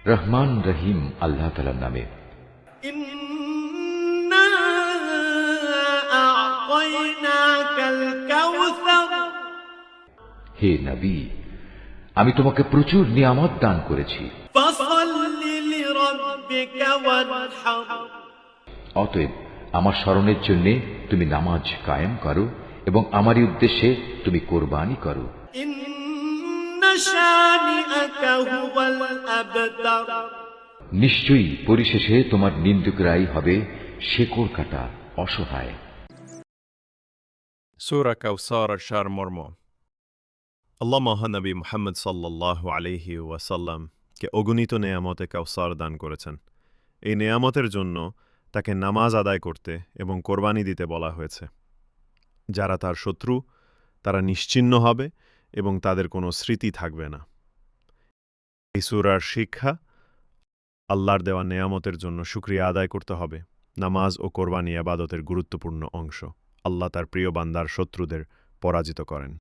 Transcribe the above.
রহমান রহিম আল্লাহ তাআলার নামে। ইন্না আ'তাইনাকাল কাউসার, হে নবী, আমি তোমাকে প্রচুর নিয়ামত দান করেছি। ফাসাল্লি লিরাব্বিকা ওয়ানহার, অতএব আমার স্মরণের জন্য তুমি নামাজ কায়েম করো এবং আমারই উদ্দেশ্যে তুমি কোরবানি করো। ইন্না শানিআকা হুয়াল আবতার, নিশ্চয়ই পরিশেষে তোমার নিন্দুকরাই হবে শেকড় কাটা, অসহায়। সূরা কাউসার সারমর্ম। আল্লাহ মহানবী মুহাম্মদ সাল্লাল্লাহু আলাইহি ওয়াসাল্লামকে অগণিত নেয়ামতে কাউসার দান করেছেন। এই নেয়ামতের জন্য তাকে নামাজ আদায় করতে এবং কোরবানি দিতে বলা হয়েছে। যারা তার শত্রু তারা নিশ্চিহ্ন হবে এবং তাদের কোনো স্মৃতি থাকবে না। এই সূরার শিক্ষা, আল্লাহর দেওয়া নেয়ামতের জন্য শুকরিয়া আদায় করতে হবে। নামাজ ও কোরবানি ইবাদতের গুরুত্বপূর্ণ অংশ। আল্লাহ তার প্রিয় বান্দার শত্রুদের পরাজিত করেন।